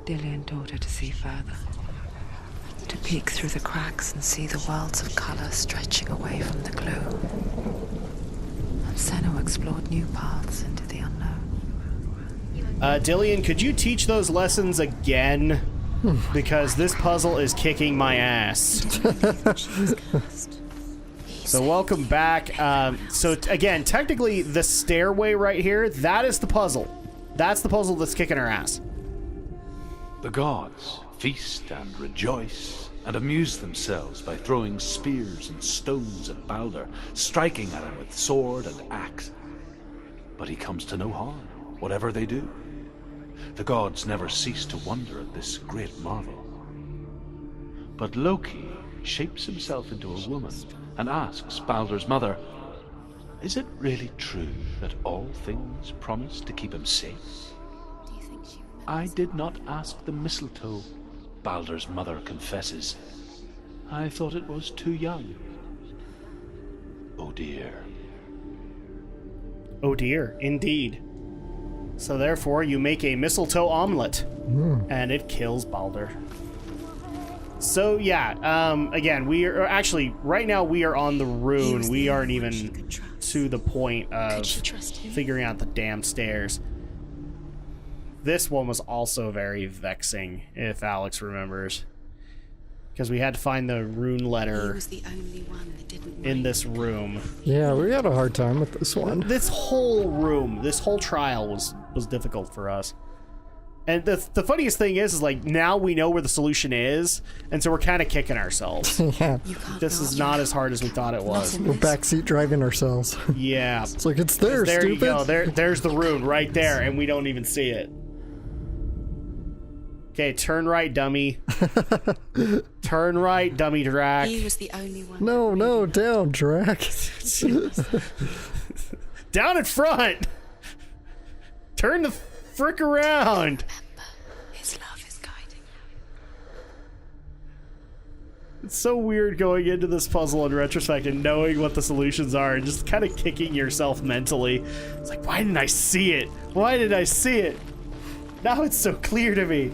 Dillian taught her to see further, to peek through the cracks and see the worlds of color stretching away from the gloom. And Senua explored new paths into the unknown. Dillian, could you teach those lessons again? Because this puzzle is kicking my ass. So welcome back. So again, technically the stairway right here, that is the puzzle. That's the puzzle that's kicking our ass. The gods feast and rejoice and amuse themselves by throwing spears and stones at Baldur, striking at him with sword and axe. But he comes to no harm, whatever they do. The gods never cease to wonder at this great marvel. But Loki shapes himself into a woman and asks Baldur's mother, is it really true that all things promise to keep him safe? I did not ask the mistletoe, Baldur's mother confesses. I thought it was too young. Oh dear. Oh dear, indeed. So therefore you make a mistletoe omelet, and it kills Baldur. So yeah, again, we are actually, right now we are on the rune. We aren't even to the point of figuring out the damn stairs. This one was also very vexing, if Alex remembers. Because we had to find the rune letter in this room. Yeah, we had a hard time with this one. This whole room, this whole trial was difficult for us. And the funniest thing is like, now we know where the solution is, and so we're kind of kicking ourselves. Yeah. This is not as hard as we thought it was. We're backseat driving ourselves. Yeah. It's like, it's there, there stupid. You go. There's the rune right there, and we don't even see it. Okay, turn right, dummy. Turn right, dummy Drak. He was the only one. No, down, Drak. Down in front. Turn the frick around. Remember, his love is guiding you. It's so weird going into this puzzle in retrospect and knowing what the solutions are and just kind of kicking yourself mentally. It's like, why didn't I see it? Why did I see it? Now it's so clear to me.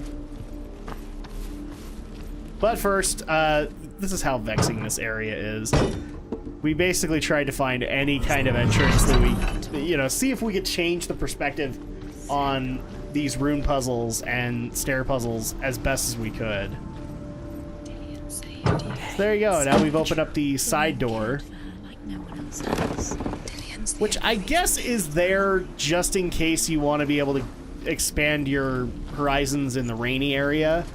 But first, this is how vexing this area is. We basically tried to find any kind of entrance that we, see if we could change the perspective on these rune puzzles and stair puzzles as best as we could. So there you go. Now we've opened up the side door, which I guess is there just in case you want to be able to expand your horizons in the rainy area.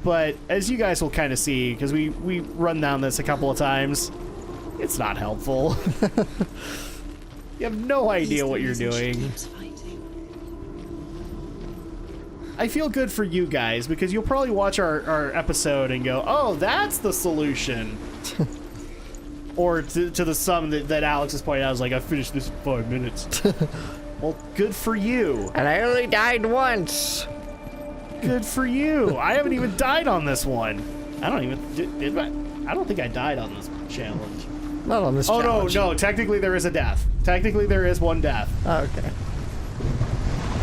But as you guys will kind of see, because we run down this a couple of times, it's not helpful. You have no idea what you're doing. I feel good for you guys, because you'll probably watch our episode and go, oh, that's the solution. Or to the sum that Alex has pointed out, is like, I finished this in 5 minutes. Well, good for you. And I only died once. Good for you. I haven't even died on this one. I don't even... I don't think I died on this challenge. Not on this challenge. Oh, no. Technically, there is a death. Technically, there is one death. Oh, okay.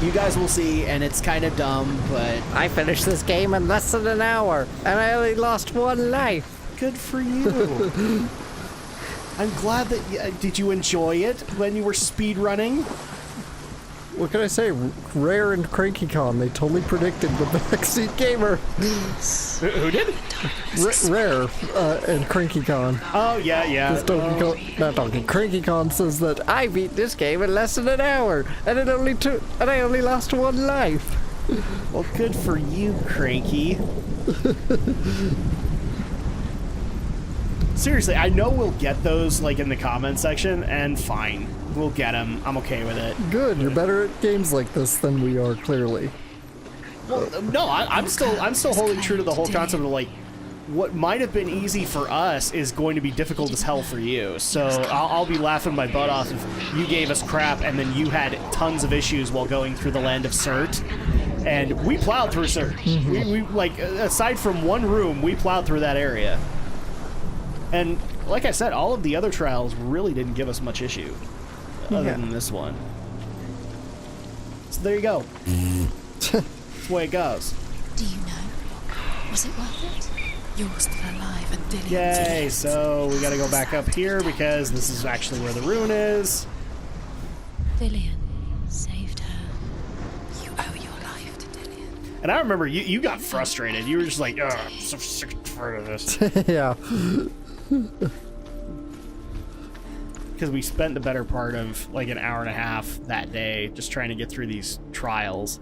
You guys will see, and it's kind of dumb, but... I finished this game in less than an hour, and I only lost one life. Good for you. I'm glad that... did you enjoy it when you were speedrunning? What can I say? Rare and CrankyCon, they totally predicted the backseat gamer. Who did? Rare and CrankyCon. Oh, yeah. CrankyCon says that I beat this game in less than an hour, and I only lost one life. Well, good for you, Cranky. Seriously, I know we'll get those like in the comment section, and fine, we'll get them. I'm okay with it. Good, you're better at games like this than we are, clearly. Well, no, I'm still holding true to the whole concept of like, what might have been easy for us is going to be difficult as hell for you. So I'll be laughing my butt off if you gave us crap and then you had tons of issues while going through the land of Surt. And we plowed through Surt. We like, aside from one room, we plowed through that area. And like I said, all of the other trials really didn't give us much issue, other than this one. So there you go. That's the way it goes. Do you know? Was it worth it? You're still alive and Dillian's Yay, so we gotta go back up here because this is actually where the rune is. Dillian saved her. You owe your life to Dillian. And I remember you got frustrated. You were just like, ugh, I'm so sick and tired of this. Yeah. Because we spent the better part of like an hour and a half that day just trying to get through these trials.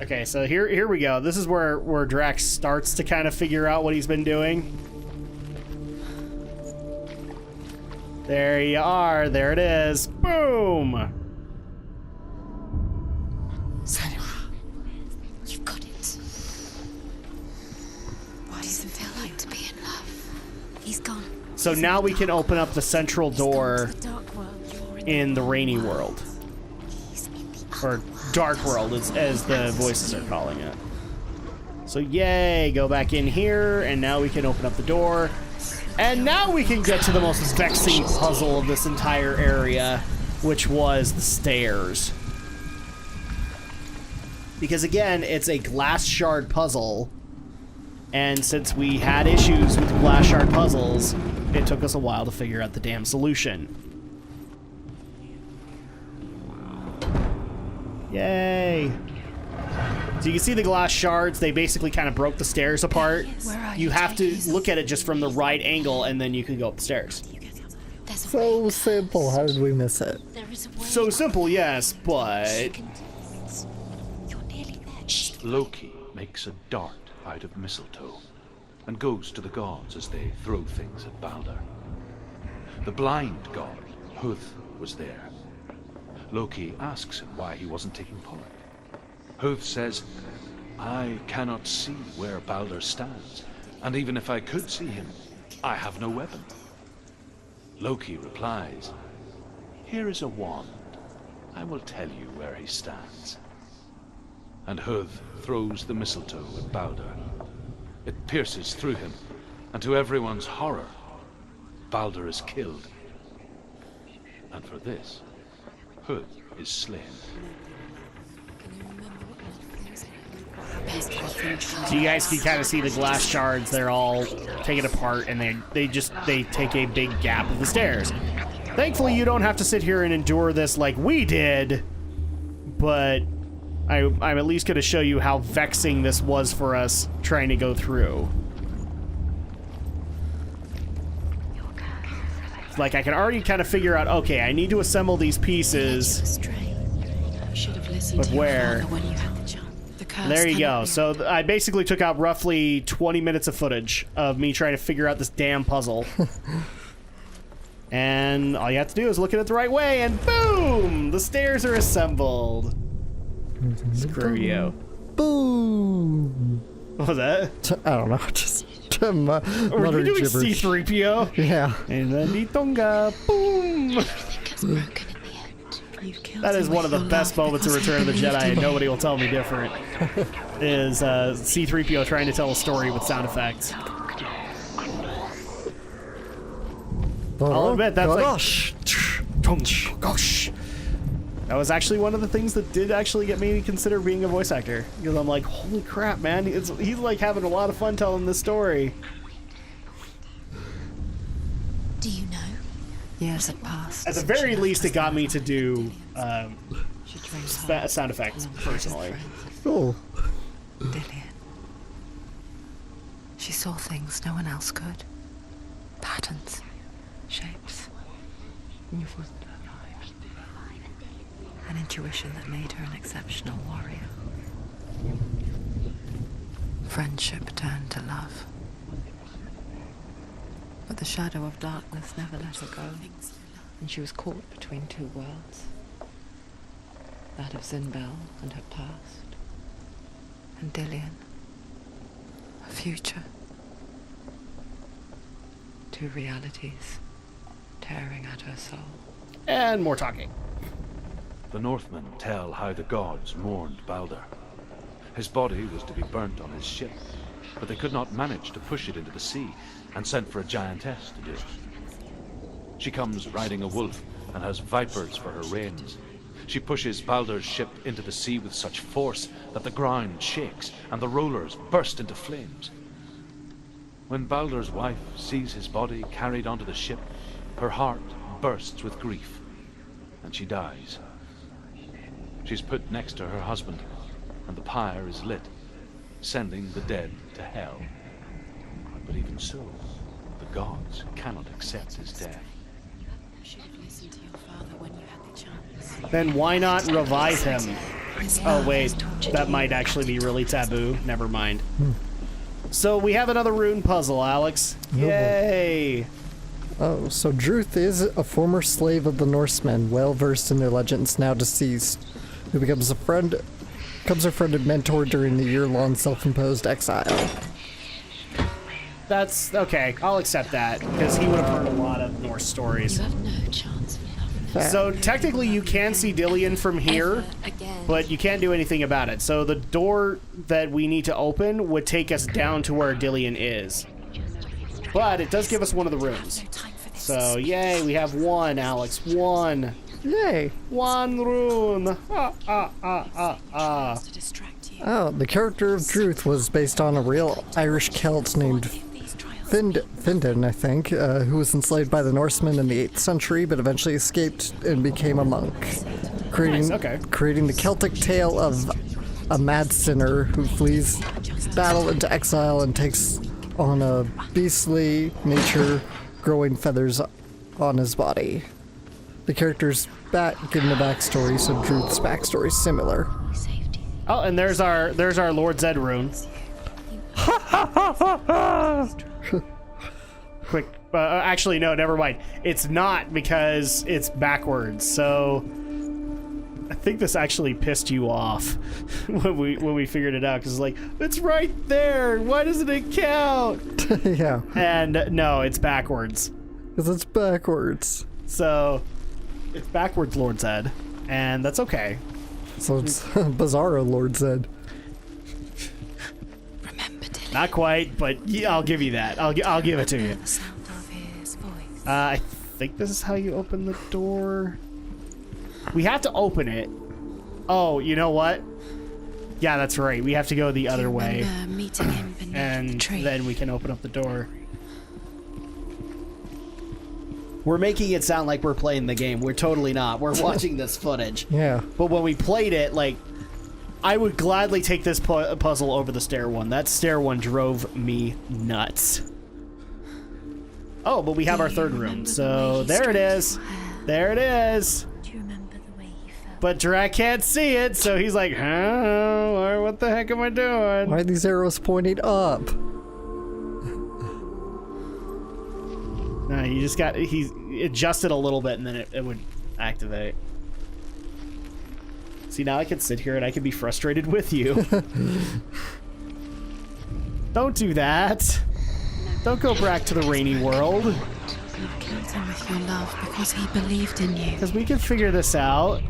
Okay, so here we go. This is where Drak starts to kind of figure out what he's been doing. There you are. There it is. Boom! Senua, you've got it. What does it feel like to be in love? He's gone. So now we can open up the central door The dark world. You're in the rainy world. He's in the Or dark world, as the voices are calling it. So yay, go back in here, and now we can open up the door. And now we can get to the most vexing puzzle of this entire area, which was the stairs. Because again, it's a glass shard puzzle, and since we had issues with glass shard puzzles, it took us a while to figure out the damn solution. Yay! So you can see the glass shards, they basically kind of broke the stairs apart. You have to look at it just from the right angle, and then you can go up the stairs. There's a So way. simple. How did we miss it? There is a way. So simple, yes, but... You're nearly there. Shh. Loki makes a dart out of mistletoe and goes to the gods as they throw things at Balder. The blind god, Huth, was there. Loki asks him why he wasn't taking part. Huth says, I cannot see where Balder stands, and even if I could see him, I have no weapon. Loki replies, here is a wand. I will tell you where he stands. And Huth throws the mistletoe at Balder. It pierces through him, and to everyone's horror, Balder is killed. And for this, Huth is slain. So you guys can kind of see the glass shards, they're all taken apart, and they take a big gap of the stairs. Thankfully, you don't have to sit here and endure this like we did, but I'm at least going to show you how vexing this was for us trying to go through. Like, I can already kind of figure out, okay, I need to assemble these pieces, Should have listened but to your where? father when you had the chance. The curse There you cannot go. be So I basically took out roughly 20 minutes of footage of me trying to figure out this damn puzzle. And all you have to do is look at it the right way, and boom! The stairs are assembled. Screw you. Boom. What was that? I don't know. Just Were you muttering doing gibberish. C-3PO? Yeah. And then the Tonga. Boom! It's broken in the end. You've killed That is him one of with the your best love moments of because he Return of the believed Jedi, in and you. nobody will tell me different. Is C-3PO trying to tell a story with sound effects. I'll admit, that's like... Gosh. Gosh. That was actually one of the things that did actually get me to consider being a voice actor. Because I'm like, holy crap, man. He's like having a lot of fun telling this story. Do you know? Years had passed. At the very She least, it left got us me to do She dreamed hard sound effects, of personally. Oh. Dillian. She saw things no one else could. Patterns, shapes. An intuition that made her an exceptional warrior. Friendship turned to love. But the shadow of darkness never let her go, and she was caught between two worlds. That of Zinbel and her past, and Dillian, her future. Two realities tearing at her soul. And more talking. The Northmen tell how the gods mourned Balder. His body was to be burnt on his ship, but they could not manage to push it into the sea, and sent for a giantess to do it. She comes riding a wolf and has vipers for her reins. She pushes Baldur's ship into the sea with such force that the ground shakes and the rollers burst into flames. When Baldur's wife sees his body carried onto the ship, her heart bursts with grief, and she dies. She's put next to her husband, and the pyre is lit, sending the dead to hell. But even so, the gods cannot accept his death. Then why not revive him? Oh wait, that might actually be really taboo. Never mind. So we have another rune puzzle, Alex. Yay! Oh, so Druth is a former slave of the Norsemen, well versed in their legends, now deceased, who becomes a friend and mentor during the year-long self-imposed exile. That's okay. I'll accept that because he would have heard a lot of Norse stories. You have no chance of love. So technically, you can see Dillion from here, but you can't do anything about it. So the door that we need to open would take us down to where Dillion is. But it does give us one of the rooms. So yay, we have one, Alex. One. Yay! One rune. Oh, the character of Druth was based on a real Irish Celt named Findon, I think, who was enslaved by the Norsemen in the 8th century, but eventually escaped and became a monk, creating the Celtic tale of a mad sinner who flees battle into exile and takes on a beastly nature, growing feathers on his body. The character's given a backstory, so Druth's backstory is similar. Oh, and there's our Lord Zed rune. Quick, actually no, never mind. It's not because it's backwards. So I think this actually pissed you off when we figured it out, because like it's right there. Why doesn't it count? Yeah. And no, it's backwards. Because it's backwards. So it's backwards, Lord Zed, and that's okay. So it's Bizarro Lord Zed. Remember, Dillion. Not quite, but yeah, I'll give you that. I'll give it to you. The sound of his voice. I think this is how you open the door. We have to open it. Oh, you know what? Yeah, that's right. We have to go the other way. Remember meeting him beneath the And tree. then we can open up the door. We're making it sound like we're playing the game. We're totally not. We're watching this footage. Yeah. But when we played it, like, I would gladly take this puzzle over the stair one. That stair one drove me nuts. Oh, but we have our third room. So there it is. There it is. Do you remember the way he felt? But Drak can't see it, so he's like, huh? What the heck am I doing? Why are these arrows pointing up? No, you just got, he adjusted a little bit and then it would activate. See, now I can sit here and I can be frustrated with you. Don't do that. Don't go back to the rainy world. You killed him with your love because he believed in you. Because we can figure this out.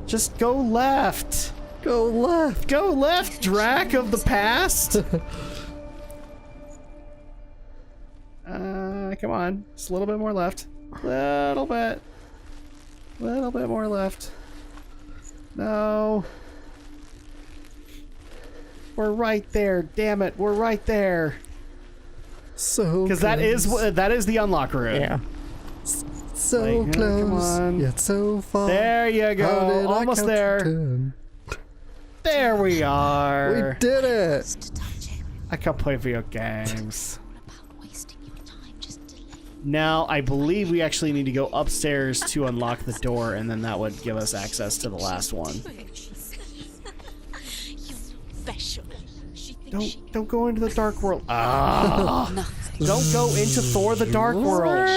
Just go left. Go left. Go left, Drak of the past. Come on. Just a little bit more left. Little bit more left. No. We're right there. Damn it. We're right there. So Because that is the unlock room. Yeah. So Like, close, come on. yet so far. There you How did go. I Almost count to there. 10? There we We are. did it. To touch him. I can't play video games. About wasting your time, just delay. Now, I believe we actually need to go upstairs to unlock the door, and then that would give us access to the last one. You're special. She thinks Don't go into the dark world. Ah! nothing. Don't go into Thor: The Dark World.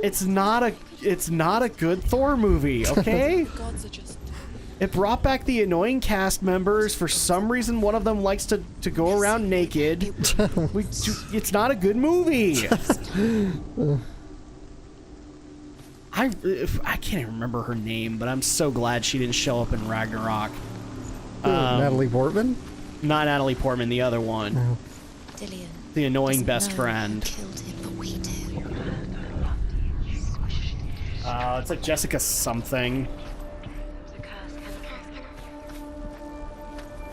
It's not a good Thor movie, okay? Gods are just It brought back the annoying cast members. For some reason, one of them likes to go around naked. It's not a good movie. I can't even remember her name, but I'm so glad she didn't show up in Ragnarok. Natalie Portman? Not Natalie Portman, the other one. Dillion. The annoying doesn't best know friend. who killed him, but we do. It's like Jessica something.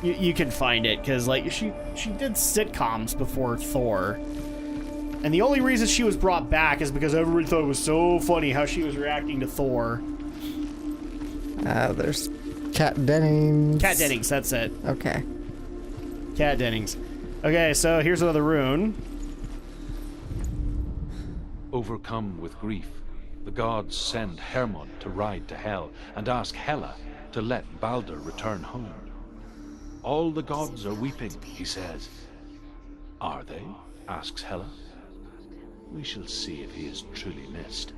You can find it, because, like, she did sitcoms before Thor. And the only reason she was brought back is because everybody thought it was so funny how she was reacting to Thor. There's Kat Dennings. Kat Dennings, that's it. Okay. Kat Dennings. Okay, so here's another rune. Overcome with grief, the gods send Hermod to ride to Hell and ask Hela to let Balder return home. All the gods are weeping, he says. Are they? Asks Hela. We shall see if he is truly missed.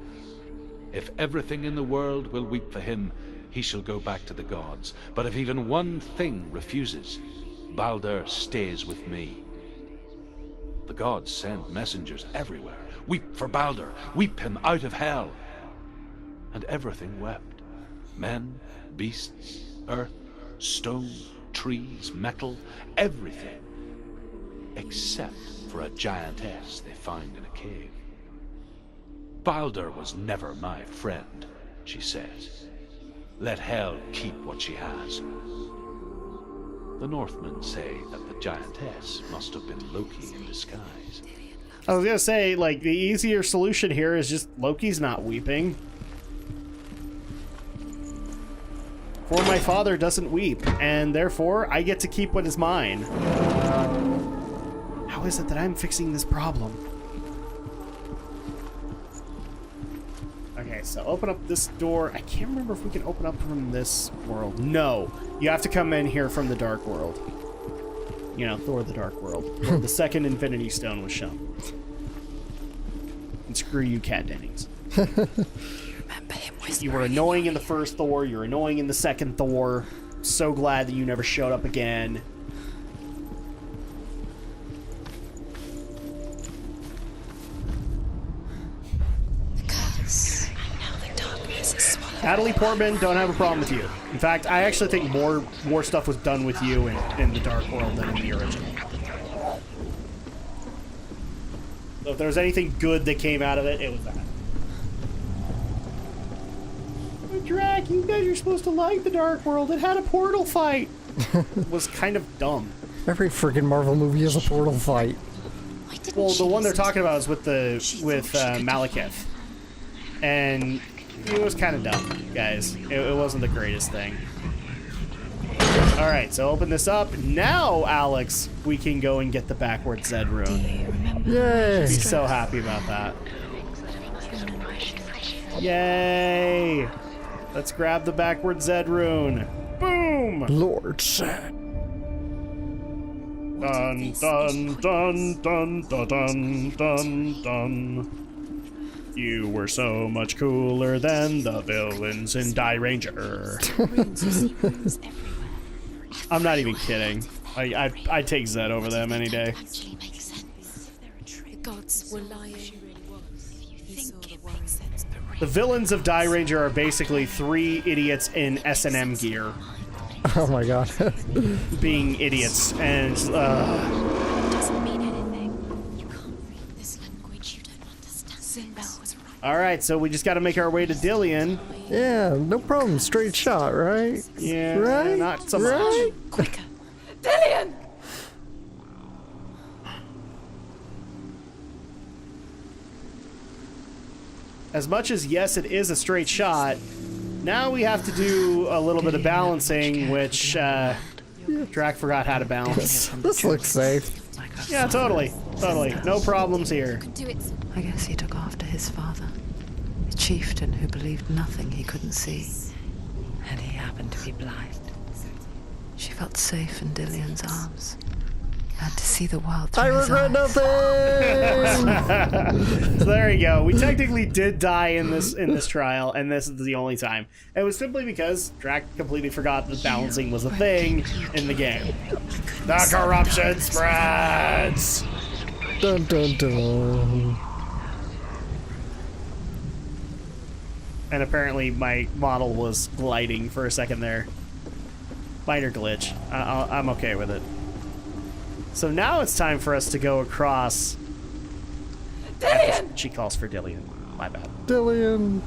If everything in the world will weep for him, he shall go back to the gods. But if even one thing refuses, Balder stays with me. The gods send messengers everywhere. Weep for Balder, weep him out of Hell. And everything wept. Men, beasts, earth, stone, trees, metal, everything. Except for a giantess they find in a cave. Balder was never my friend, she says. Let Hel keep what she has. The Northmen say that the giantess must have been Loki in disguise. I was gonna say, like, the easier solution here is just Loki's not weeping. For my father doesn't weep, and therefore I get to keep what is mine. How is it that I'm fixing this problem? Okay, so open up this door. I can't remember if we can open up from this world. No, you have to come in here from the Dark World. You know, Thor the Dark World, where the second Infinity Stone was shown. And screw you, Kat Dennings. You were annoying in the first Thor, you're annoying in the second Thor. So glad that you never showed up again. Natalie Portman, don't have a problem with you. In fact, I actually think more stuff was done with you in the Dark World than in the original. So if there was anything good that came out of it, it was that. But Drak, you guys are supposed to like the Dark World. It had a portal fight. It was kind of dumb. Every freaking Marvel movie is a portal fight. Well, the one they're talking about is with Malekith. And it was kind of dumb, guys. It wasn't the greatest thing. Alright, so open this up. Now, Alex, we can go and get the backward Zed rune. Yay! Be so happy about that. Yay! Let's grab the backward Zed rune. Boom! Lord Zed. Dun dun dun dun dun dun dun dun. You were so much cooler than the villains in Die Ranger. I'm not even kidding. I'd take Zed over them any day. The gods were lying. You think it makes sense, but The villains of Die Ranger are basically 3 idiots in S&M gear Oh my god. being idiots, and it doesn't mean anything. You can't read this language. You don't understand. Sinbel was right. all right. So we just got to make our way to Dillion. Yeah, no problem. Straight shot, right? Yeah, Right? not so much. Right? Quicker. As much as yes, it is a straight shot. Now we have to do a little bit of balancing, which Drak forgot how to balance. This looks safe. Like her Yeah, totally. No problems here. Do it. I guess he took after his father, a chieftain who believed nothing he couldn't see. And he happened to be blind. She felt safe in Dillion's arms. Had to see the world through I his regret eyes. nothing! So there you go. We technically did die in this trial, and this is the only time. It was simply because Drak completely forgot that balancing was a thing in the game. The corruption spreads! Dun dun dun. And apparently my model was gliding for a second there. Minor glitch. I'm okay with it. So now it's time for us to go across. Dillion! She calls for Dillion. My bad. Dillion.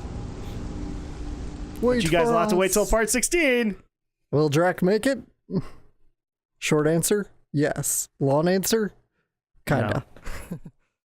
Wait you guys will have to for wait us. till part 16. Will Drak make it? Short answer, yes. Long answer, kinda.